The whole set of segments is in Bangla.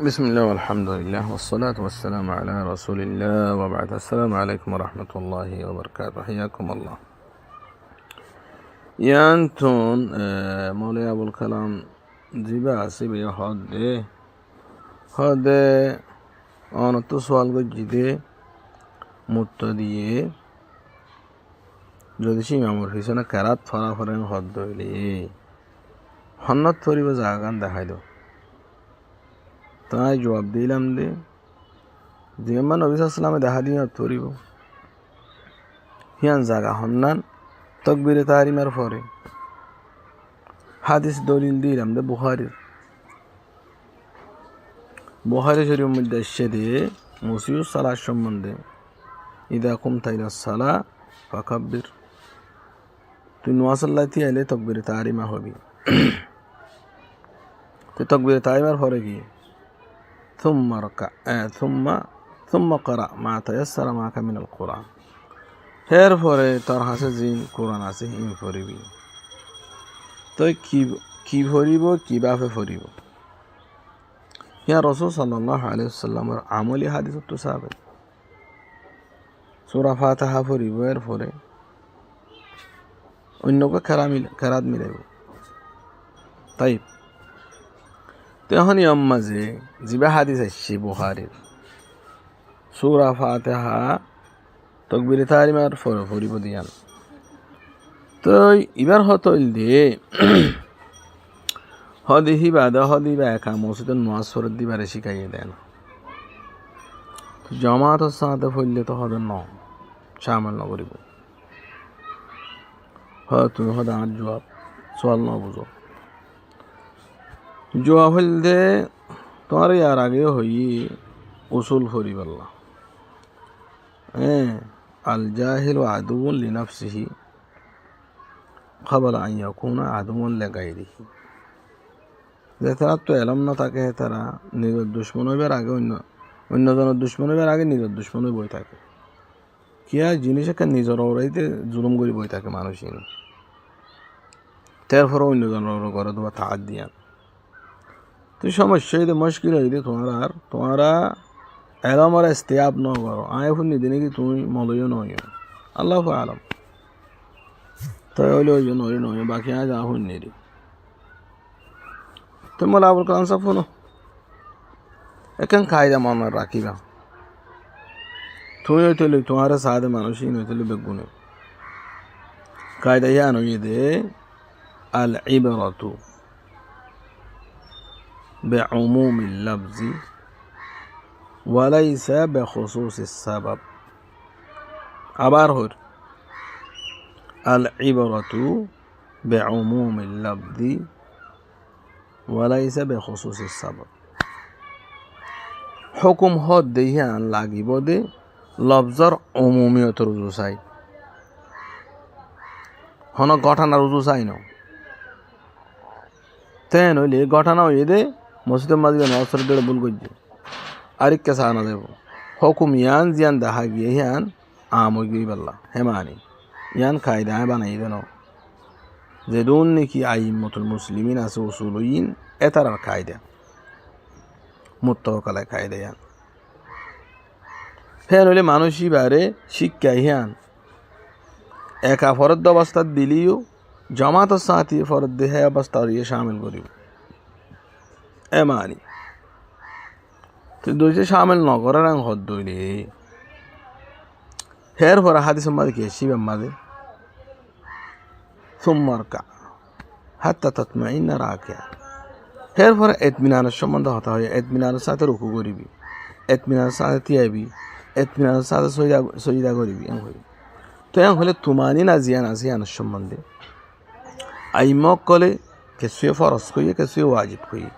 بسم الله والحمد لله والصلاة والسلام على رسول الله وبعد. السلام عليكم ورحمة الله وبركاته. حياكم الله. يانتون مولاي أبو الكلام زيبا سيبي هده أنا تسوال جدي متديه যদি সে ইমামুর পিছনে কেরাত ফরাফরেন হদ দইলে হন্নত ফরিব জাগান দেখাইল তাই জবাব দিলাম দে যেমন নবী সাল্লাল্লাহু দেখা দিয়ে ফরিব হিয়ান জাগা হন্নান তাকবীরে তাহরিমার পরে হাদিস দলিল দিলাম দে বুখারী শরীফের মধ্যে এসে দিয়ে মুসিউস সালাত সম্বন্ধে ইদা কুমতা ইলা সালাহ ফাকাব্বির তুই নোয়াসাল্লাতি আইলে তকবীরে তাহরিমা হবি তো তকবীরে তাহরিমার পরে কি ثم قرأ ما تيسر معك من القرآن হের পরে তোর হাসে যে কোরআন আছে ইন পড়িবি তুই কি পড়িব কিভাবে পড়িব ইয়া রাসূল সাল্লাল্লাহু আলাইহি ওয়াসাল্লামের আমলি হাদিস তো সাহাবে সূরা ফাতিহা পড়িব এর পরে অন্যকে কেরাত মিলাইব তাই তখন মাঝে জিবা হাদিস আসছে বুখারীর সূরা ফাতিহা তাকবীরে তাহরিমার পরে পড়িব দিয়ান তো এবার হতইল দিয়ে হদিবা একা মসজিদের নামাজ পড়ে দিবারে শিখাইয়ে দেন জামাতের সাথে পড়লে তো হদ ন শামিল ন করিব তুমি হদ আর জবাব সোয়াল ন বুঝো জবাব হইল দে তোমার ইয়ার আগে হই উসুল ফরি বললা আল জাহিল আদুউন লিনাফসিহি ক্বাবলা আন ইয়াকুনা আদুউন লিগাইরিহি যে তারা তো এলম না থাকে তারা নিজের দুশ্মন হইবার আগে অন্যজনের দুশ্মন হইবার আগে নিজের দুশ্মন হয়ে বই থাকে কিয়া জিনিস একটা নিজের ওরাইতে জুলুম করে বই থাকে মানুষই তারপরে অন্যজনের করে তোমার তাহাত দিয়ান তুই সমস্যা হইতে মুশকিল হইতে তোমারা এলম আর ইস্তেয়াব ন করো আয় ফুল নিদি নাকি তুমি মলয় নয় আল্লাহ আলম তাই হইলে ওই জন্য নয় বাকি আজ আহুন নিরি তুমি মোলা আবুল কালাম সাহেব শুনো এখন কায়দা মনে রাখিবা তুমি হইতে তোমার সাদে মানুষই নইতে বেগুনে কায়দা ইয়া নই দে আল ইবরাতু بعموم اللفظ وليس بخصوص السبب আবার হর العبرة بعموم اللفظ وليس بخصوص السبب হুকুম হদ দেহিয়ান লাগিব দে লফজর উমুমিয়ত রুজু চাই হন ঘটনা রুজু চাই ন তেন হইলে ঘটনা হইয়ে দে মসজিদের মাঝে নসর দেড় ভুল করছে আরেককে সাহানা দেব হুকুম ইয়ান জিয়ান দেখা গিয়ে ইয়ান আমই গিয়ে বললা হেমানি ইয়ান কায়দা বানাই দেন যে দুন নাকি আইম্মতুল মুসলিমিন আছে উসুলুইন এতার কায়দা মুত্তাওয়াক্কালে কায়দা ইয়ান ফের হইলে মানুষই বারে শিক্ষা ইয়ান একা ফরদ অবস্থা দিলিও জামাতের সাথে ফরদ দেহে অবস্থা ইয়ে শামিল করিব এমানি তো দুইটা শামিল ন করার হদ দইলে হের পরে হাদিস মাঝে কি শিবের মাঝে সুম্মারকা হাত্তা তাতমাইন্না রাকিয়া হের পরে ইতমিনানের সম্বন্ধ হতে হয় ইতমিনানের সাথে রুকু করিবি ইতমিনানের সাথে তিয়াবি ইতমিনানের সাথে সজদা করিবি এম হইবি তো এম হলে তুমানিনা জিয়ান আছে ইয়ানের সম্বন্ধে আইমক কলে কিছুয়ে ফরজ কইয়ে কিছুয়ে ওয়াজিব কইয়ে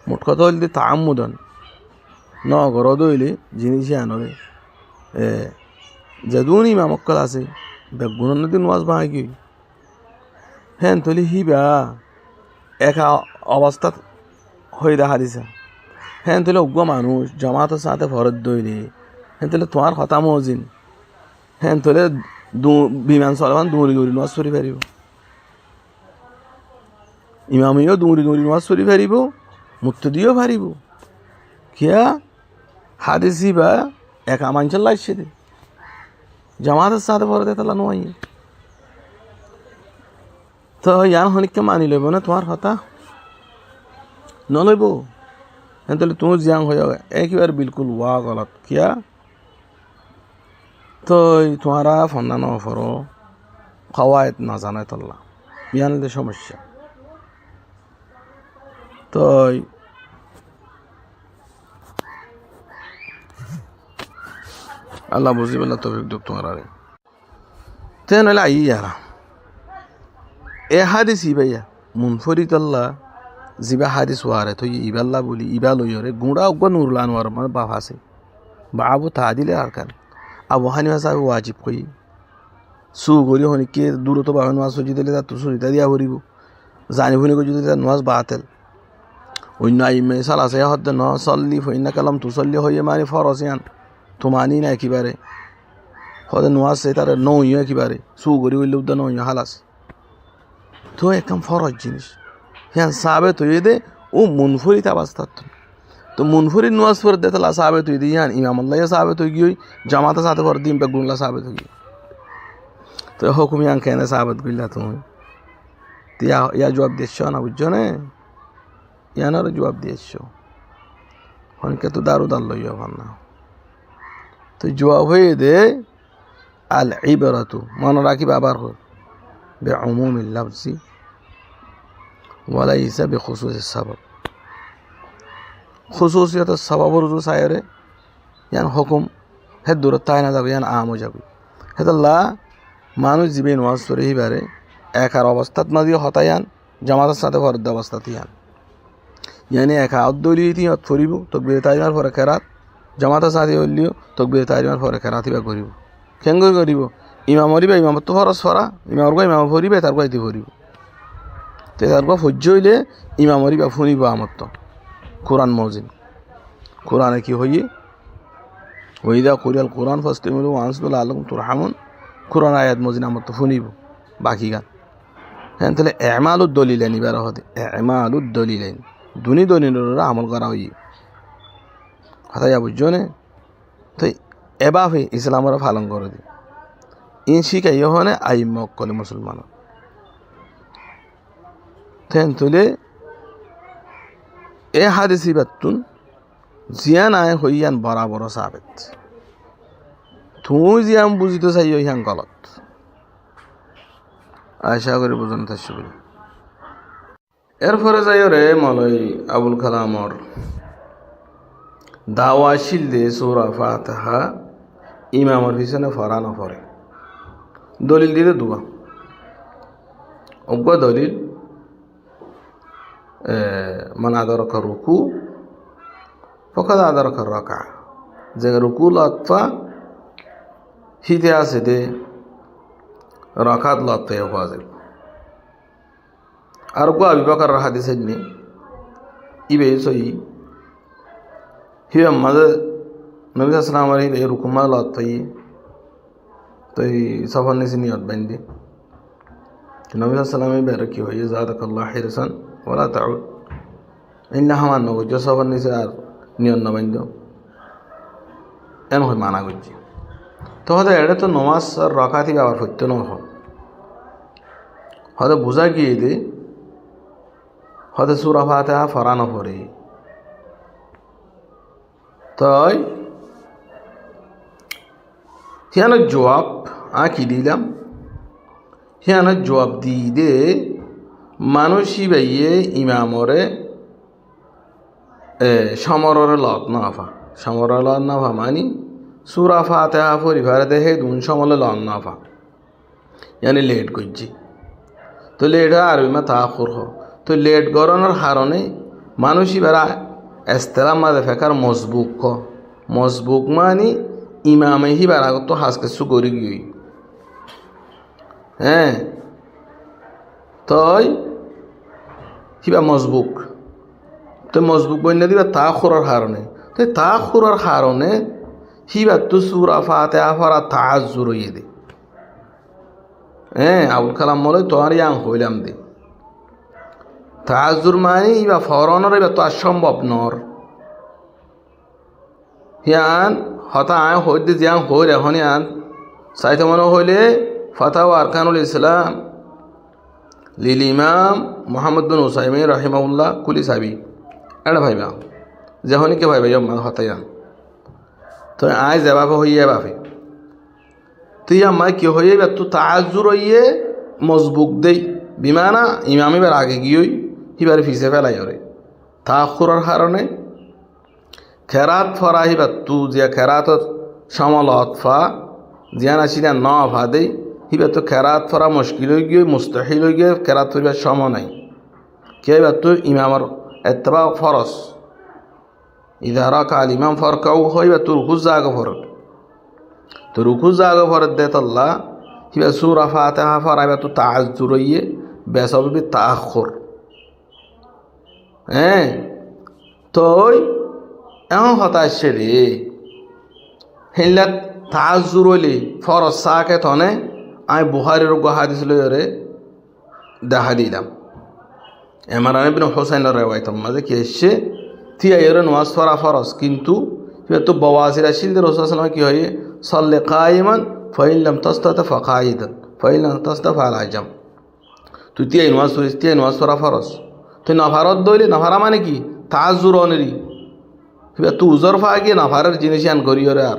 মোট কথা হইলে তাআম্মুদান ন গরদ হইলে জিনিস আনরে যদুন ইমামক কল আছে বেগুন নদী নামাজ ভাঙি কি হ্যাঁ তলি হিবা একা অবস্থাত হয়ে দেখা দিছা হ্যাঁ তলে উগ্র মানুষ জামাতের সাথে ফরজ দইলে হ্যাঁ তলে তোমার কথা মজিন হ্যাঁ তলে বিমান চলবান দৌড়ি নামাজ পড়ি পারিব ইমামিও দৌড়ি নামাজ পড়ি পারিব মুক্তদিও পারিব কিয়া হাদিসি বা এক আমাঞ্চল লাগছে দে জামাতের সাথে পরে দে তালা নয় তো ইয়ান হনিককে মানি লইব না তোমার কথা নলইব তাহলে তুমি জিয়াং হয়ে যাবে একেবারে বিলকুল ওয়া গলত কিয়া তো তোমারা ফন্দা ন ফরো খাওয়ায় না জানায় তোল্লা ইয়ানদের সমস্যা তো আল্লাহ বুঝি বললা তৌফিক দুঃখ তোমার আরে তে নইলে আই ইয়ারা এ হাদিস ইবাইয়া মুনফরিদ আল্লাহ জিবা হাদিস ওয়ারে তো ইবাল্লা বলি ইবা লইরে গুঁড়া উগ্র নুরুল আনোয়ার মানে বাপ আছে বা আবু তাদিলে আর কান আবু হানিফা সাহেব ওয়াজিব কই সু গরি হনি কে দূরত বা নওয়াজ সজি দিলে তা সুরিতা দিয়া ভরিব জানি ভুনি কই যদি নওয়াজ বাতিল অন্য আইমে সালাসে হদ ন সল্লি ফইনা কালাম তুসল্লি হইয়ে মানে ফরসিয়ান তো মানি না একেবারে হদে নওয়াজ সে তার নই একেবারে সু গরি হইলে উদ্দা নই হালাস তো একদম ফরজ জিনিস হ্যাঁ সাবেত হয়ে দে ও মুনফরিদ অবস্থা তো মুনফরিদ নওয়াজ পড়ে দে তালা সাবেত হয়ে দিয়ে ইমাম আল্লাহ সাবেত হয়ে গিয়ে জামাতের সাথে পর দিন বেগুনলা সাবেত হয়ে গিয়ে তো হুকুম ইয়ান কেনে সাবেত গইলা তুমি তিয়া ইয়া জবাব দিয়েছ না বুঝছো না ইয়ানার জবাব দিয়েছ হনকে তো দারুদার লইয়া ভান না তো জবাব হয়ে দে আল ইবরাতু মনে রাখি বাবার হল بعموم اللفظ وليس بخصوص السبب خصوصية السبب رجوع سائره يعني حكم هدور التاينا যাবে يعني আমও যাবে হেদাল্লাহ মানুষ জীবন ওয়াজ করে হিবারে একার অবস্থাত মাঝে হতায়ান জামাতের সাথে ফরদ অবস্থাত ইয়ান يعني একা আদলিতি অত ফরিব তকবীর তাইমার পরে কেরাত জামাতের সাথে হইলিও তকবীর তাইমার পরে কেরাত ইবা করিব কেঙ্গ করিব ইমামরি বা ইমামত ফরজ ফরা ইমামর গা ইমাম ফরিবে তার গাইতে ফরিব তে তার গা ফজ্জ হইলে ইমামরি বা ফুনিব আমত কোরআন মজিন কোরআনে কি হইয়ে ওইদা কুরিয়াল কোরআন ফাস্তামিলু ওয়ানসুল আলাকুম তুরহামুন কোরআন আয়াত মজিন আমত ফুনিব বাকি গান হ্যাঁ তাহলে আমালুদ দলিলাইন ইবার হতে আমালুদ দলিলাইন দুনি দলিলরা আমল করা হই কথা যা বুঝছো না তো এবাফে ইসলামরা পালন করে দি ইন শিখাই হনে আইমক কলে মুসলমান তেন তুলে এ হাদিসি বাতুন জিয়ান আয় হইয়ান বরাবর সাবেত তুই জিয়ান বুঝিতে চাই হইয়ান গলত আশা করি বুঝন থাকবে এরপরে যাই রে মলই আবুল কালামর দাওয়াশিল দে সূরা ফাতিহা ইমামর পিছনে ফরানো পড়ে দলিল দিতে দুয়া অজ্ঞ দলিল মান আদরক রুকু ফকাদ আদরক রাকা যে রুকু লতফা হিতে আছে দে রাকাত লতফা ওয়াজিব আর গো আবু বকর হাদিসে নি ইবে সই হিয়া মাদে নবী সাল্লাল্লাহু আলাইহি রুকু মা লতফা তো এই সফর নিয়ে নিয়ত বান্ধি নবী সাল্লাল্লাহু আলাইহি বের কি হয় জাযাকাল্লাহু হিরসান ওয়ালা তাউদ ইন্না হামান নগো যে সফর নিয়ে আর নিয়ত না বান্ধ এন হয় মানা করছি তো হতে এটা তো নমাজ আর রাকাতি আবার হইতো না হতে বুঝা গিয়ে দে হতে সূরা ফাতিহা ফরানো পড়ে তাই হিয়ানো জবাব কি দিলাম হিয়ানো জবাব দিয়ে দে মানুষই বাইয়ে ইমামরে সমররে লত নাফা সমররে লত নাফা মানি সূরা ফাতিহা পরিবারে দেহে দুন সমলে লত নাফা यानी लेट করছি তো লেট আরবি মা তাখুর হ তো লেট গরনের কারণে মানুষই বেড়া ইসলাম মাদে ফেকার মজবুক হ মজবুক মানি ইমামে হি বেড়া তো হাস কিছু করি গিয়ে হ্যাঁ তই হিবা মজবুক তো মজবুক বন্যা দিবা তাখুরের কারণে তো তাখুরের কারণে হিবা তো সূরা ফাতিহা পড়া তাআজ্জুর হইয়ে দে হ্যাঁ আবুল কালাম বলে তোমার ইয়াং হইলাম দে তাআজ্জুর মানে ইবা ফরনের ইবা তো অসম্ভব নর হিয়ান হতা আয় হইতে জিয়াং হইর এখন ইয়ান সাইতে মনে হইলে ফাতাওয়া আরকানুল ইসলাম লিল ইমাম মোহাম্মদ বিন উসাইমিন রাহিমাহুল্লাহ কুলি সাবি এটা ভাইবা যখনই কে ভাইবা ইমাম হতাইয়ান তো আয় জবাব হইয়া বাফে তুই আমার কি হইয়ে বা তু তাজুর হইয়ে মজবুক দেই বিমানা ইমাম এবার আগে গিয়েই হিবার ফিসে ফেলাই ওরে তাখুরের কারণে খেরাত ফরা হিবার তু যে খেরাতর সমলত ফা জিয়ান আসিনা ন ফা দেই হিবার তো খেরাত ফরা মুশকিল হয়ে গিয়ে মুস্তাহিল হয়ে গিয়ে খেরাত ফরিবার সম নাই কে এবার তুই ইমামর এতবা ফরস ইদারা কাল ইমাম ফরকাও হইবা তোর রুকুজ জাগো ফরক তো রুকুজ জাগো ফরক দে তল্লা হিবা সূরা ফাতিহা ফরাইবা তো তাআজ্জুর হইয়ে বেসববি তাআখুর হ্যাঁ তো এমন হতা আসছে রে হিল্লা তাআজ্জুর হইলে ফরজ সাকে তনে আমি বুখারীর হাদিস লইরে দেখা দিলাম ইমরান ইবনে হুসাইনের রিওয়ায়াতের মাঝে কি এসেছে থিয়া এর নামাজ পড়া ফরজ কিন্তু তো বওয়াজির আসিল রাসূল সাল্লাল্লাহু কি হয় সাল্লি কায়িমান ফাইন লাম তাস্তাতা ফাকাইদান ফাইন লাম তাস্তা ফালা জাম তুই তিয়া নামাজ পড়া ফরজ তুই নাফারত দইলে নাফারা মানে কি তাআজ্জুর অনেরি তুই উজর ফা গিয়ে নাফারের জিনিস আন করি ওরে আর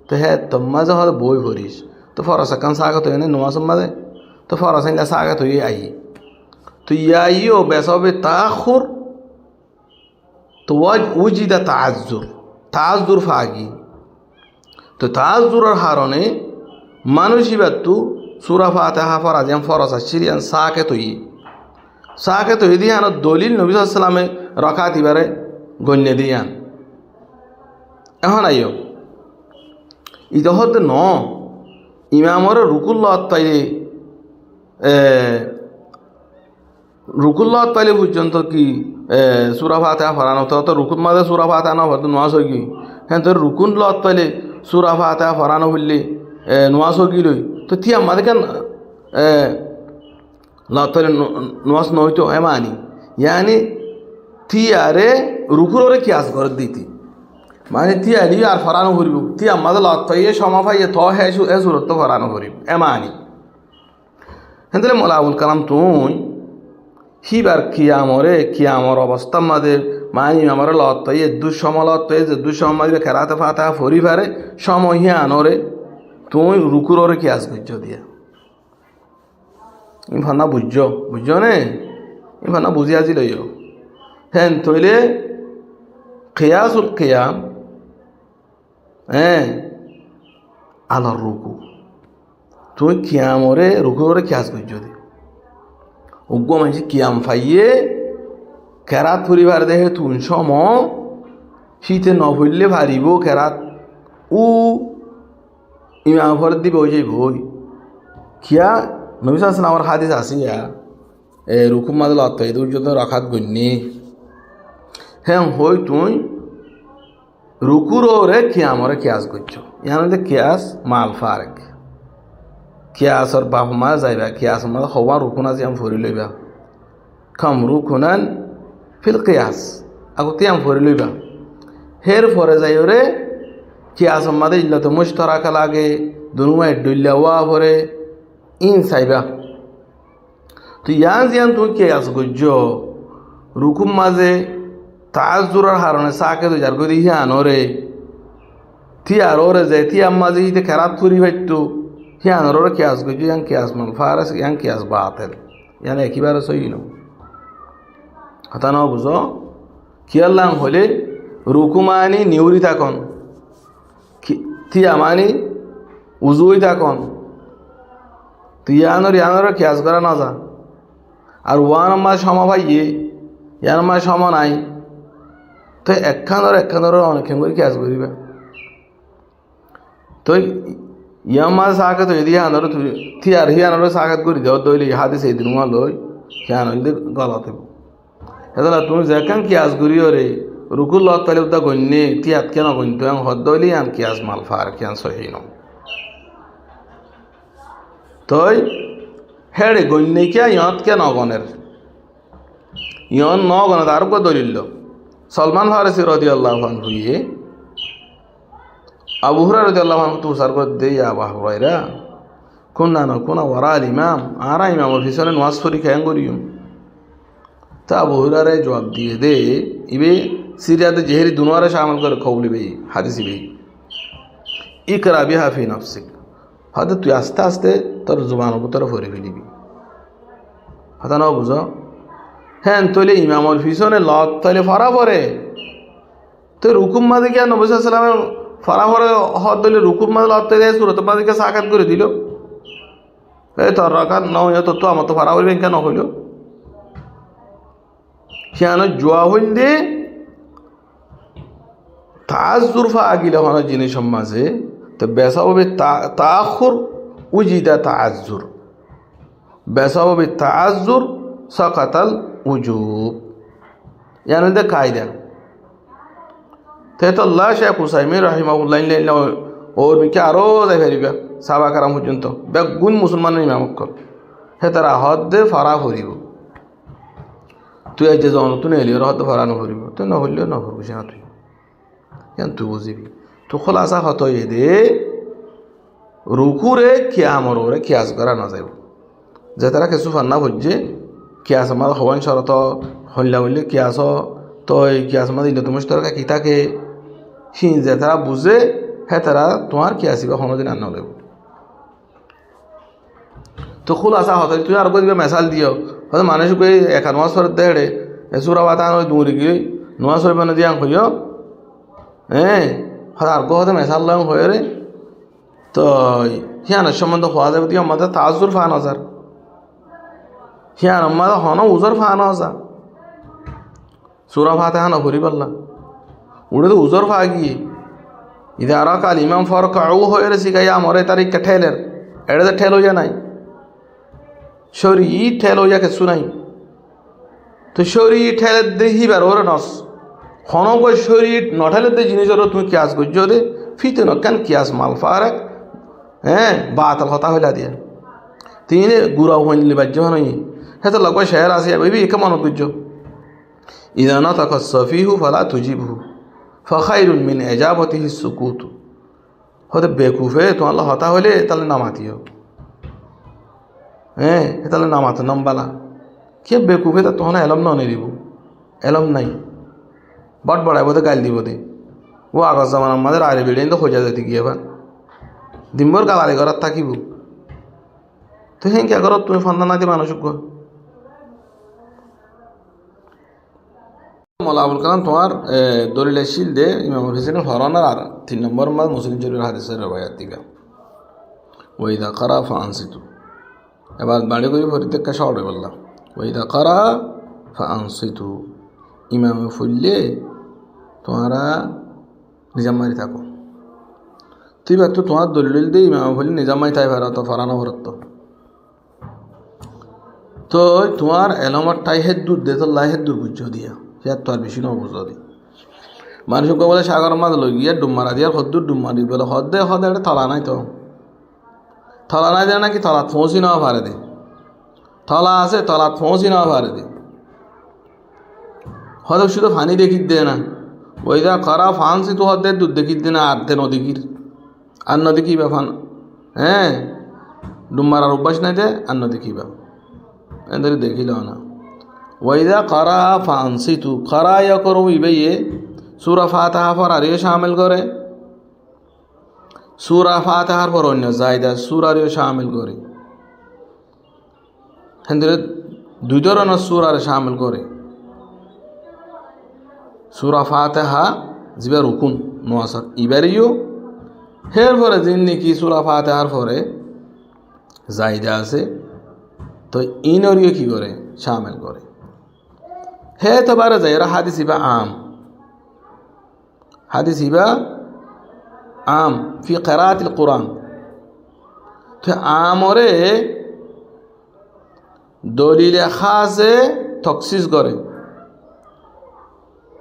তো হ্যাঁ তোমার যখন বই ভরিস তো ফরজ কান সাগত হয় না নামাজ মাঝে তো ফরজ আইনা সাগত হয়ে আই তো ইয়াইও বেসবে তাআখুর তো উজিদা তাআজ্জুর ফাগি তো তাআজ্জুরের কারণে মানুষ এবার তো সূরা ফাতিহা পড়া যেমন ফরজ আসছিলেন সাকে তো দিয়ান দলিল নবী সাল্লাল্লাহু আলাইহি ওয়াসাল্লামে রাকাত এবারে গণ্য দিয়ান এখন আইও ইদা হতে ন ইমামর রুকুল্লাত পাইলে পর্যন্ত কি সূরা ফাতিহা পড়ানো তো রুকুন মাঝে সূরা ফাতিহা না পড়তে নামাজ হই কি হ্যাঁ তোর রুকুন লত পাইলে সূরা ফাতিহা পড়ানো বললে নামাজ হই লই তো থি আমাদের কেন লত পাইলে নামাজ নইতো এমানি ইয়ানি থি আরে রুকুর ওরে কিয়াস করে দিতি মানে থি আলি আর পড়ানো করিব থি আমাদের লত পাইয়ে সমা পাইয়ে তো হ্যাঁ এ সুরত তো পড়ানো করিব এমানি হ্যাঁ মোলাউল কালাম তুই হিবার কিয়ামর অবস্থা মাদের মানি আমার লত পাইয়ে দুঃসময় লত পাইয়ে যে দুঃসময় মাদিবে খেরাতে ফাতিহা ফরি ফারে সময় হিয়া আনরে তুই রুকুর ওরে কিয়াস করছ দিয়া ইফানা বুঝছ নে ইফানা বুঝি আজি লইও হ্যাঁ তৈলে কিয়াসুল কিয়াম হ্যাঁ আলার রুকু তুই কিয়ামরে রুকুর ওরে কিয়াস করছ দি উগ্র মানুষ কিয়াম ফাইয়ে কেরাত পরিবার দেখে তুন সম শীতে ন ভরলে ভারিব কেরাত ইমাম ভর দিবে ওই যাই বই কিয়া নবী সাল্লাল্লাহু আলাইহি ওয়াসাল্লামের হাদিস আসিয়া রুকুম মাদল অত্যাই দুর্যত রাখাত গণ্যে হ্যাঁ হই তুই রুকুর ওরে কিয়ামরে কিয়াস করছ ইয়ান কিয়াস মাল ফারেক কিয়াসর বাপ মা যাইবা কিয়াস মা হওয়া রুকুন আজি আমি ভরি লইবা খাম রুকুনান ফিল কিয়াস আগতে আমি ভরি লইবা হের ফরে যাই ওরে কিয়াস মাদে ইল্লা তো মুশতারাকা লাগে দুনুমাই ডুল্লা ওয়া ভরে ইন সাইবা তো ইয়ান জিয়ান তুই কিয়াস গজ্জ রুকুম মাঝে তাআজ্জুরের কারণে সাকে তো যার গদি হিয়ানরে থি আর ওরে যায় থি আম্মাজি হিতে খেরাত ফুরি হইতো হিয়ান ওরে কিয়াস গজ্জ ইয়ান কিয়াস মাল ফারাস ইয়ান কিয়াস বাতিল ইয়ান একেবারে সহি ন কথা না বুঝো কিয়াল্লাং হলে রুকুমানি নিউরি থাকন থিয়া মানি উজুই থাকন তুই ইয়ানোর কিয়াস করা না যা আর ওয়ান মাস সমা পাইয়ে ইয়ান মাস সমা নাই তো একখানোর অনেকক্ষণ করে কিয়াস করিবা তো ইয়াম মাস সাকাত হয়ে দিয়ে আনোর তুই আর হিয়ানোর সাকাত করি দেওয়া দইলে হাতে সেই দিন লই হিয়ান হইলে গলত হইব এদালা তুমি যেখান কিয়াস করিও রে রুকুল লত পাইলে উদা গণ্যে তিয়াত কেন গণ্য হদ দইলে আন কিয়াস মাল ফার কিয়ান সহি ন তই হেড়ে গণ্যে কিয়া ইহঁত কে নগণের ইহঁত নগণত আর কো দলিল সলমান ফারসি রাদিয়াল্লাহু আনহু আবু হুরায়রা রাদিয়াল্লাহু আনহু তুসার করে দেই আবু হুরায়রা কুননা নাকুনা ওয়ারা আল ইমাম আরা ইমামের পিছনে নামাজ পড়ি কেন করিম তা আবু হুরায়রা জবাব দিয়ে দে ইবে সিরিয়াতে জেহেরি দুনওয়ারে শামিল করে কওলি বে হাদিসি বে ইকরা বিহা ফি নাফসিক হয়তো তুই আস্তে আস্তে তোর জুবানের ভিতরে ভরে ফেলিবি কথা না বুঝো হ্যাঁ তৈলে ইমামর পিছনে লত তৈলে ফরা পরে তো রুকুম মাদে গিয়া নবী সাল্লাল্লাহু আলাইহি ওয়াসাল্লামের ফরা পরে হদ তৈলে রুকুম মাদে লত তৈলে সূরত মাদিকে সাকাত করে দিল এই তোর রাকাত নয় তো আমার তো ফরা হইবেন কেন হইল সেখানে জোয়া হইল দে তাজ্জুর ফা আগিলে হন জিনিস মাঝে তো বেসা হবে তাআখুর উজিদা তাজ্জুর বেসা হবে তাজ্জুর সাকাতাল উজুব ইয়ানি দে কায়দা তো আল্লাহ শেখ হুসাইমিন রাহিমাহুল্লাহ ওর বিকে আরও যাই ফেরিবা সাবা কারাম পর্যন্ত বেগুন মুসলমানের ইমামক কর হে তারা হদ দে ফারা ভরিব তুই আজ জন তুই এলি হদ ফারা নভরিব তুই নহরলেও নভরবি সে না তুই কেন তুই বুঝিবি তো খোলাসা হত এ দে রুকুরে কিয়ামর ওরে কিয়াস করা না যাইব যে তারা কিছু ফান্না ভরছে কিয়াস আমার হবান শরত হল্লা হইলে কিয়াস তো এই কিয়াস আমার ইল্লত মুশতারকা কি থাকে সি যে তারা বুঝে হ্যাঁ তারা তোমার কিয়াসিবা কোনোদিন আন্ন লাগব তো খোলাসা হত তুই আর দিবে মেসাল দিও হয়তো মানুষ কই একা নোয়াজ ফরত দেড়ে সুরা বাতা নয় দূরে গিয়ে নোয়াজ হইবে না দিয়াং হইও হ্যাঁ হয়তো আর হতে মেসাল লং হয়ে রে তো হিয়ানের সম্বন্ধে হওয়া যাবে দিয়ে আমাদের তাজুর ফান হাজার হিয়ান আমাদের হন উজর ফান হাজার সুরা ফাতে হান ভরি পারলাম উড়ে তো উজর ফা গিয়ে ইদে আর কাল ইমাম ফরক আউ হয়ে রে শিখাইয়া মরে তারিখ ঠেলের এড়ে তো ঠেল হইয়া নাই শরী ঠেল হইয়া কিছু নাই তো শরী ঠেলে দেহিবার ওরে নস হন কই শরীর নঠেলে দে জিনিসের তুমি কিয়াস করছো দে ফিতে নকান কিয়াস মাল ফারাক হ্যাঁ বাতাল হতা হইলা দিয়া তিনি গুড়া হইলে বাজ্য নই হ্যাঁ তো লগ শেয়ার আসিয়া বেবি একে মনে করছো ইদা নাতাকা সফিহু ফালা তুজিবহু ফাখাইরুন মিন ইজাবাতিহি সুকুত হতে বেকুফে তোমার হতা হইলে তাহলে নামাতিও হ্যাঁ তাহলে নামাতো নামবালা কে বেকুফে তা তখন এলম ননে দিব এলম নাই বট বড়াইব তো গাল দিব দে ও আগজ জামান আমাদের আরে বেড়ে তো খোঁজা যেতে গিয়ে এবার দিম্বর গালারি ঘর থাকিব তো হ্যাঁ কে ঘর তুমি ফন্দা না দিয়ে মানুষ মোল্লা আবুল কালাম তোমার দলিলের শিল দে ইমাম হুসেন হরানার আর 3 নম্বর মাস মুসলিম শরীফের হাদিসের রবায়াত দিগা ওইদা কারা ফানসিতু এবার বাড়ি করি পরিত্যাগ শহরে বললাম ওইদা কারা ফানসিতু ইমাম ফুললে তোমারা নিজামারি থাকো তুই তো তোমার দলিল দিয়ে ইমাম ফুললে নিজামাই তাই ভারত ফরানো ভরত তো তোমার এলমারটাই হেদ্দুর দে তো লাই হেদ্দুর বুঝছো দিয়া সে তো আর বেশি নয় বুঝো দি মানুষকে বলে সাগর মাছ লই গিয়ে ডুম মারা দিয়ে হদ্দুর ডুম মারি বলে হদে হদে একটা থলা নাই তো থলা নাই দে নাকি থলাত পৌঁছি নেওয়া পারে দে থলা আছে তলাত পৌঁছি নেওয়া পারে দে হয়তো শুধু ফানি দেখিত দে না ওই যা করা ফানসি তো হদে দুধ দেখিত দে না আর্ধে নদীকির আর নদী কী বা ফান হ্যাঁ ডুম মারার অভ্যাস নাই দে আর নদী কী বা এদের দেখিল না ওইদা করা ফানসি তু করা ইয়া করো ইবে সুরা ফাতাহা পর আরিও শামিল করে সুরা ফাতাহার পর অন্য জায়দা সুরারিও শামিল করে হেন্দ্রে 2 ধরনের সুরারে শামিল করে সুরা ফাতাহা জিবা রুকুন নোয়াসার ইবারিও হের পরে যিনি কি সুরা ফাতাহার পরে জায়দা আছে তো ইনরিও কি করে শামিল করে হে তো বারে যায় এরা হাদিস ইবা আম হাদিস ইবা আম ফি কিরাআতিল কুরআন তো আমরে দলিলে খাসে তখসিস করে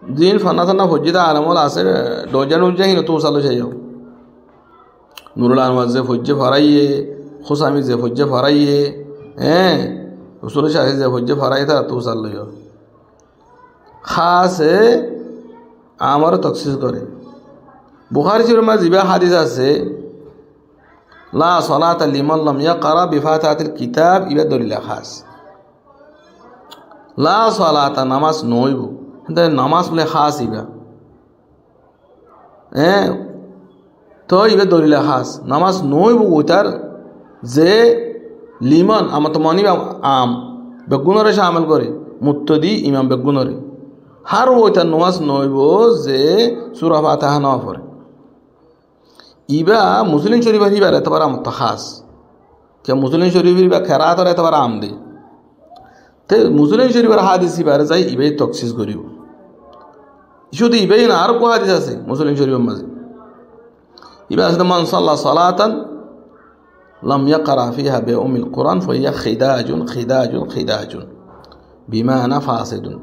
দিন ফানাতানা ফজিদা আলমল আছে ডজান উজাহিন তো সালো যাইও নুরুল আনওয়ার যে ফজ্জে ফরাইয়ে খুসামি যে ফজ্জে ফরাইয়ে হ্যাঁ উসুল শাহি যে ফজ্জে ফরাই তা তো সাল লইও খাসে আমার তখসিস করে বুখারী শরীফের মাঝে জিবা হাদিস আছে লা সালাতা লিমান লাম ইয়াকরা বিফাতিহাতিল কিতাব ইবা দলিল খাস লা সালাতা নামাজ নইব কিন্তু নামাজ বলে খাস ইবা তো ইবা দলিল খাস নামাজ নইব ওইটার যে লিমান আমার তো মনি আম বেগুনরে শামিল করে মুত্তদি ইমাম বেগুনরে হার ওইটার নামাজ নইব যে সূরা ফাতিহা না পড়ে ইবা মুসলিম শরীফের ইবার এতবার আমার তো খাস কে মুসলিম শরীফের বা খেরাতর এতবার আম দে তে মুসলিম শরীফের হাদিস ইবারে যাই ইবাই তকসিস করিব শুধু ইবাই না আর কো হাদিস আছে মুসলিম শরীফের মাঝে ইবা আছে মান সাল্লা সালাতান লাম ইয়াকরা ফিহা বিউমিল কুরআন ফাহিয়া খিদাজুন বিমানা ফাসিদুন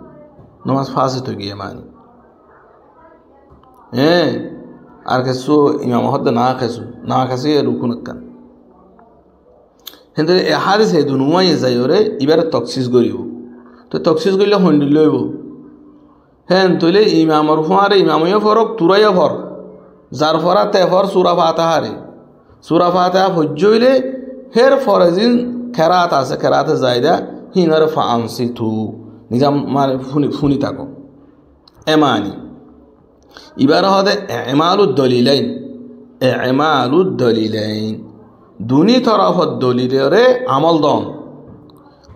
নামাজ ফাসিদ হয়ে গিয়ে মানে আর কিছু ইমাম হদ্দে না খাসি রুকুন কান কিন্তু এ হাদিস এই দুনুয়াই যাইরে ইবারে তকসিস করিব তো তকসিস করলে হন্ডিল লইব তইলে ইমামর ফুয়ারে ইমামইও ফরক তুরাইও ফর যার ফরা তে ফর সূরা ফাতিহা হজ্জ হইলে হের ফরজিন খেরাত আছে খেরাতে যাইদা হিনার ফানসি থু নিজাম মানে ফুনি থাকো এমানি ইবার হদে এমালুদ্দলিলাইন দুনি তরফত দলিলরে আমল দন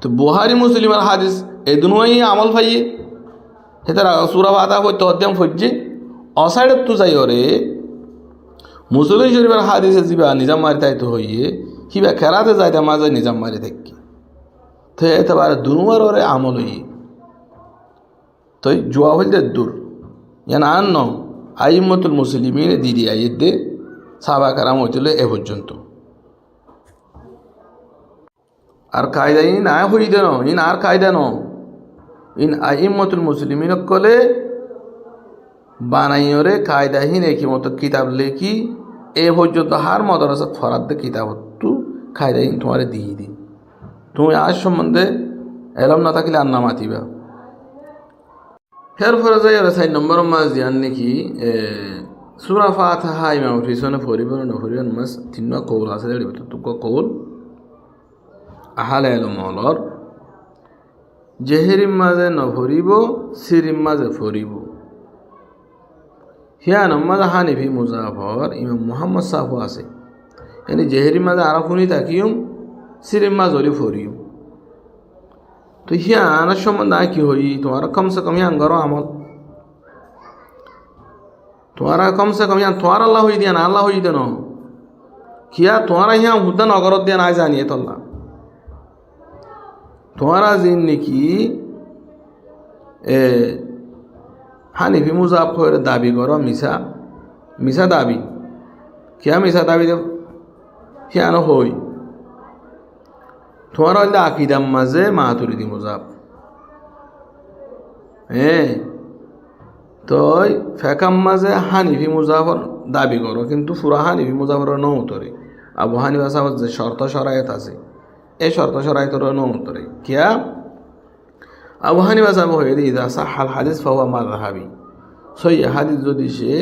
তো বুখারী মুসলিমের হাদিস এই দুনুয়াই আমল ফাইয়ে হেতারা সূরা ফাতিহা হইতে অধ্যম ফজ্জে অসাইড তু যাইরে মুসলিম শরীফের হাদিসে জিবা নিজাম মারি তাইতো হইয়ে কিবা খেরাতে যাইতে মাঝে নিজাম মারি থাকি তো এতবার দুনুয়ার ওরে আমল হইয়ে তো জোয়া হইলে দূর ইয়ান আন্ন আইম্মতুল মুসলিমিন দিদি আইদে সাহাবা কারাম হইছিল এ পর্যন্ত আর কায়দা ইন আয় হইতে ন ইন আর কায়দা ন ইন আইম্মতুল মুসলিমিন কলে বানাইরে কায়দাহীন একই মতো কিতাব লেখি এ পর্যন্ত হার মাদ্রাসা ফরাদ কিতাব তু কায়দাহীন তোমার দিয়ে দিন তুমি আজ সম্বন্ধে এলম না থাকলে আর না মাতিবা হের ফলে যাই আর 4 নম্বর মাস দিয়ান নাকি সূরা ফাতিহা ইমাম পিছনে পড়িব না পড়িবেন মাস 3 কৌল আছে দেব তো কৌল আহালে এলমলর জেহেরিম মাঝে ন পড়িব সিরিম মাঝে পড়িব হিয়া নমাজ হানিফি মুজাফর ইমাম মুহাম্মদ সাহু আছে এনে জেহেরিম মাঝে আরাফুনি তাকিউম সিরিম মাঝ হলি পড়িও তো হিয়া আনার সম্বন্ধে কি হই তোমার কমসে কম ইয়ান গরো আমল তোমার কমসে কম ইয়ান তোমার আল্লাহ হই দিয়া না আল্লাহ হই দেন কিয়া তোমার হিয়া হুদ্দা নগরত দিয়া না জানিয়ে তোল্লা তোমার জিন নাকি হানিফি মুজাফর দাবি করো মিশা দাবি কিয়া মিশা দাবি হিয়ানো হই তোমার হইলে আকিদাম মাঝে মাতুরিদি মুজাফ তো ফেকাম মাঝে হানিফি মুজাফর দাবি করো কিন্তু পুরা হানিফি মুজাফর নৌতরে আবু হানিফা সাহেব যে শর্ত শরায়ত আছে এই শর্ত শরায়তর নৌতরে কিয়া আবু হানিফা সাহেব হয়ে ইদা সাহাল হাদিস ফাহুয়া মাযহাবি সই হাদিস যদি সে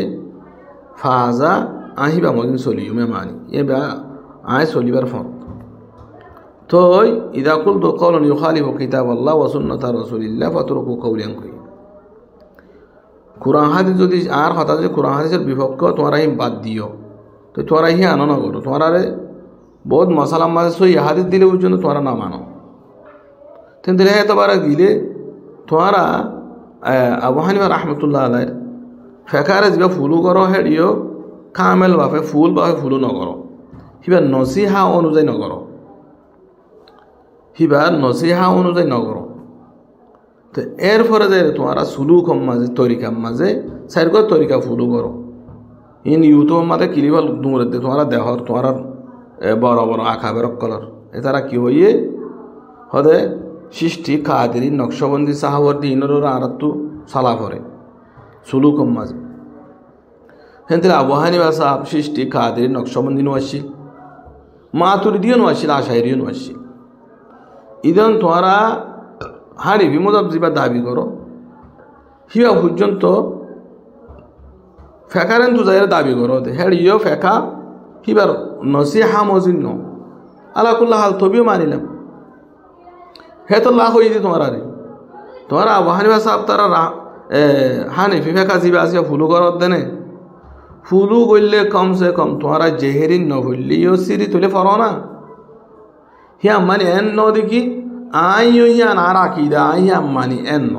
ফাজা আহিবা মদিন চলিও মেমানি এবা আয় চলিবার ফত তো ইদা কুলতু কওলান ইউখালিফু কিতাবাল্লাহ ওয়া সুন্নাতা রাসূলিল্লাহ ফাতরুকু কওলান কই কুরআন হাদিস যদি আর কথা যে কুরআন হাদিসের বিপক্ষ তোমরা হি বাদ দিও তো তোমরা হি আনো না করো তোমরা বহুত মশালা মাঝে সই হাদিস দিলে পর্যন্ত তোমরা না মানো কিন্তু এতবার গিলে তোমরা আবু হানিফা রাহমাতুল্লাহ আলাইহির ফেকারে যা ফুলু করো হেডিও কামেল বাপে ফুলু নকরো হিবা নসিহা অনুযায়ী নকরো নকরো তো এর ফলে যে তোমরা সুলুকম মাঝে তরিকার মাঝে সাইরকর তরিকা ফুলু করো ইন ইউটিউব মাঝে কিলিভাল দূরে তোমরা দেহর তোমরা বড় বড় আঁকা বেরক কলর এতারা কি হইয়ে হদে সৃষ্টি কাদেরি নকশবন্দি সাহাবর্দি ইনর আরাত্তু সালা করে সুলুকম মাঝে হেন আবু হানিফা সাহাব সৃষ্টি কাদেরি নকশবন্দি নোয়াসিল মাতুরিদিও নোয়াসিল আশাইরিও নোয়াসিল ইদন তোমরা হানিফি মুজাফ জিবা দাবি করো হিয়া পর্যন্ত ফেকারেন তু যাইরে দাবি করো দে হেড ইয় ফেকা হিবার নসিহা মজিন ন আলা কুল্লা হাল তবিও মানিলাম হে তো লাখ হয়ে দি তোমার আরে তোমার আবু হানিফা সাহেব তারা হানিফি ফেকা জিবে আসিয়া ফুলু করত দেনে ফুলু করলে কমসে কম তোমারা জেহেরিন ন ভুললিও সিরি তুলে ফর না হিয়া মানি এন ন দেখি আইও হিয়া না রাখিদা হিয়া মানি এন ন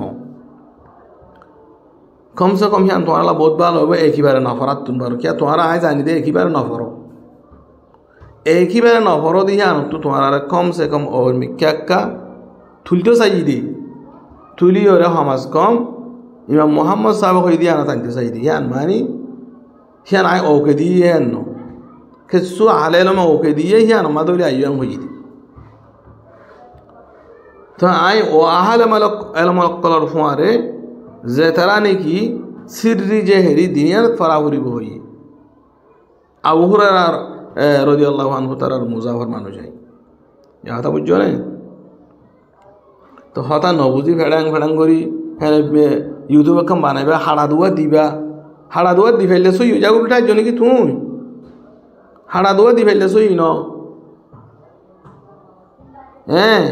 কমসে কম হিয়ান তোমারা বহুত ভালো হবে একেবারে নফরাত তুমি পারো কিয়া তোমারা আয় জানি দে একেবারে নফরো একেবারে নফরো দিয়ে আনো তো তোমার কমসে কম ওর মিক্কা তুলতেও চাই দি তুলি ওরে সমাজ কম ইমাম মোহাম্মদ সাহেব হয়ে দিয়ে আনা টানতে চাই দি হিয়ান মানি হিয়ান আয় ওকে দিয়ে হেন ন কিছু আলেলমে ওকে দিয়ে হিয়ান মাদুলি আইয়াম হয়ে দি তো আয় ও আহাল এলমকলর ফুয়ারে যে তারা নাকি সিররি যে হেরি দিনিয়ার ফরাফরিব হই আবু হুরায়রা রাদিয়াল্লাহু আনহু তার মুজাফর মানুষ হয় কথা বুঝছো না তো হতা নবুজি ফেডাং করি হ্যাঁ ইউটিউবে কাম বানাইবা হাড়া দুয়া দি ফেললে সই যাগো উঠাই জন্য কি তুই হাড়া দুয়া দি ফেললে সই ন হ্যাঁ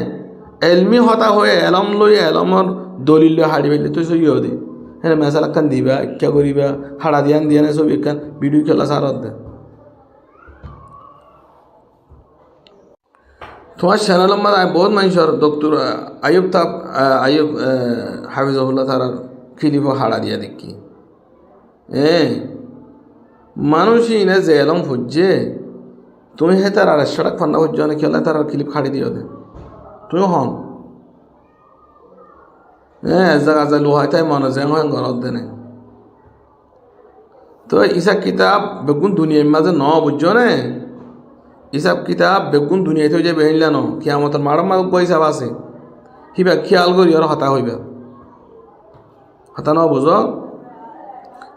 এলমি হতা হয়ে এলম লই এলমর দলিল লই হাড়ি ফেললে তুই সই দে হ্যাঁ মেসাল একখান দিবা ইচ্ছা করিবা হাড়া দিয়া না সব একখান ভিডিও খেলা সারত দে তোমার চ্যানেল বহুত মানুষের ডক্টর আয়ুব হাফিজুল্লাহ তার খিলিফ হাড়া দিয়া দেখি মানুষই না যে এলম ফুজছে তুমি হে তার 250 টাকা ফান্না ফুজছ না খেলে তার ক্লিপ খাড়ি দিও দে তুমি হন জায়গা লোহাই তাই মনে যে হয় ঘরত দেনে তো ইসাব কিতাব বেগুন দুনিয়ার মাঝে ন বুঝছো না ইসাব কিতাব বেগুন দুনিয়াতে যে বেহিলা ন কিয়ামতের মাড় মাল হিসাব আছে হিবা খেয়াল করি আর হতা হইবা হতা ন বুঝো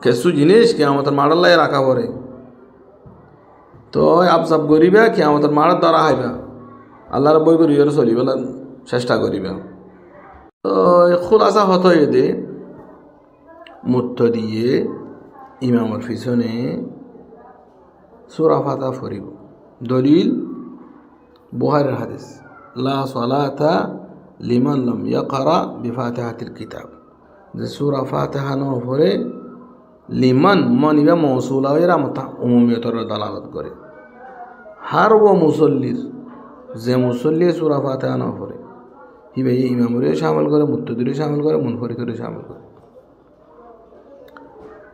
কিছু জিনিস কিয়ামতের মাড়ার লাই রাখা পরে তো আপসাপ করিবা কিয়ামতের মাড়ার দ্বারা হইবা আল্লাহর বই করি আর চলিবেলা চেষ্টা করিবা তো খোলাসা হতো এদে মূর্ত দিয়ে ইমামের পিছনে সূরা ফাতিহা পড়িব দলিল বুখারীর হাদিস লা সালাতা লিমান লাম ইয়াকরা বিফাতিহাতিল কিতাব যে সূরা ফাতিহা ন পড়ে লিমান মনিবা মৌসুলা এরা মতা উমুমিয়তর দালালত করে হার ও মুসল্লির যে মুসল্লি সূরা ফাতিহা ন পড়ে হিবে ইমামরে শামিল করে মুত্তাদিরে শামিল করে মুনফরিদরে শামিল করে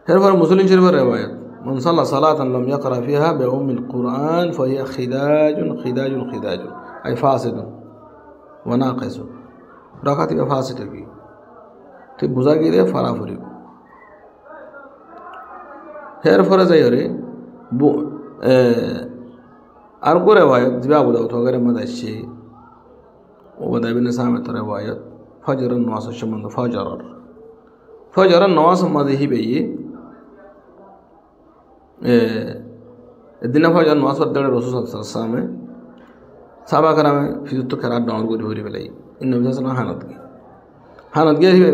এরপর মুসলিম শরীফের রিওয়ায়াত মান সাল্লা সালাতান লাম ইয়াকরা ফিহা বিউমিল কুরআন ফাহিয়া খিদাজুন আই ফাসিদুন ওয়া নাকিসুন রাকাতি বা ফাসিদ কি ঠিক বুঝা গিয়ে ফারাফরি এরপরে যাই রে আর করে রিওয়ায়াত যে আবু দাউদ वगैरह মধ্যে আসছে ওবাদা ইবনে সামিত রিওয়ায়াত ফজরের নামাজ সম্বন্ধে ফজরের নামাজ সম্বন্ধে হিবে দিনা ফজর নামাজ পড়তে রাসূল সাল্লাল্লাহু আলাইহি ওয়াসাল্লাম সাহাবা کرام ফিজত খেরাত ডাউন করে হরি বেলাই ইন নবী সাল্লাল্লাহু হানাত গিয়ে হিবে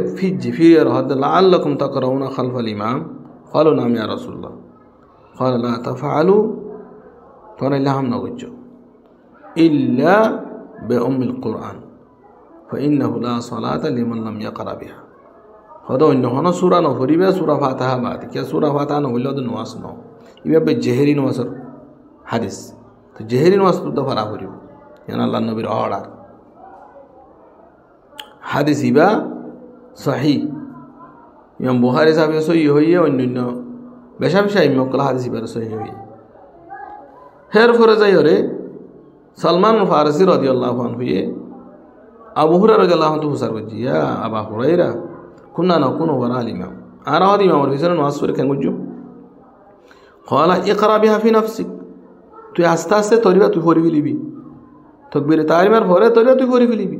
ফি রাহাদ লাআল্লাকুম তাকরাউনা খালফাল ইমাম قالوا نعم يا رسول الله قال لا تفعلوا فانا لهم نوجه إلا بأم القرآن فإنه لا صلاة لمن لم يقرأ بها هذا إنه هنا سورة نفري بها سورة فاتحة بعد كيا سورة فاتحة نقول له نواس نو يبقى بجهري نواسر حديث تو جهري نواس تو دفرا فريو يعني الله النبي رأى حديث يبقى صحيح ইমাম বুখারী সাহেব সহি হইয়ে অন্যান্য বেশা ইমামকলা হাদিস ইবার সহি হইয়ে হের ফরে যাই রে সালমান ফারসি রাদিয়াল্লাহু আনহু হইয়ে আবু হুরায়রা রাদিয়াল্লাহু আনহু হুসার বজি ইয়া আবু হুরায়রা কুননা নাকুনু ওয়ারা আল ইমাম আর হাদি ইমাম ফিসরে নামাজ পড়ে কেন গুজু ক্বালা ইকরা বিহা ফি নাফসিক তুই আস্তে আস্তে তরিবা তুই পড়বি লিবি তাকবীরে তাহরিমার পরে তরিবা তুই পড়বি লিবি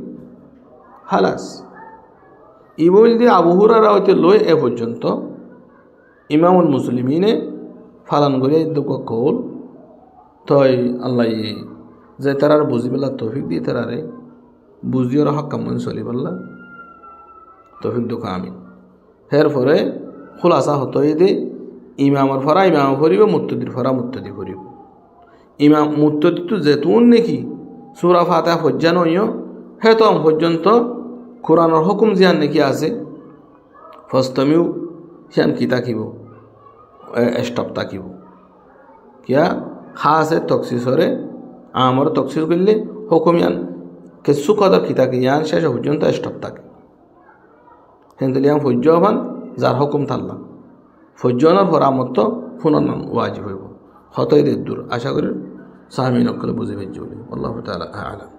খালাস ইবল দিয়ে আবু হুরায়রা হইতে লই এ পর্যন্ত ইমামুল মুসলিমিনে ফালান করে দুঃখ কৌল তই আল্লাহ যে তারার বুঝিবেলা তৌফিক দিয়ে তারারে বুঝিওর হক কামন চলিবাল্লা তৌফিক দুঃখ আমি হের পরে খোলাসা হতই দে ইমামর ফরা ইমাম ফরিব, মুত্তদির ফরা মুত্তদি ফরিব। ইমাম মুত্তদি তো যেতুন নাকি সূরা ফাতিহা পর্যন্ত হইও হেতম পর্যন্ত কোরআনের হুকুম জিয়ান নাকি আছে ফস্তমিউ সিয়ান কি তাকিব স্টপ তাকিব কিয়া খাসে তকসিসরে আমার তকসিস করলে হুকুম ইয়ান কিছু কদর কি থাকে ইয়ান শেষ পর্যন্ত স্টপ থাকে হেন্দুল ইয়ান ফজ্জ হবান যার হুকুম থাকলাম ফজ্জনের পরামর্শ পুনর্নাম ওয়াজিব হইব হতই দূর আশা করি সাহামিন অকলে বুঝে ভেজ বলি আল্লাহ তাআলা আ'লাম।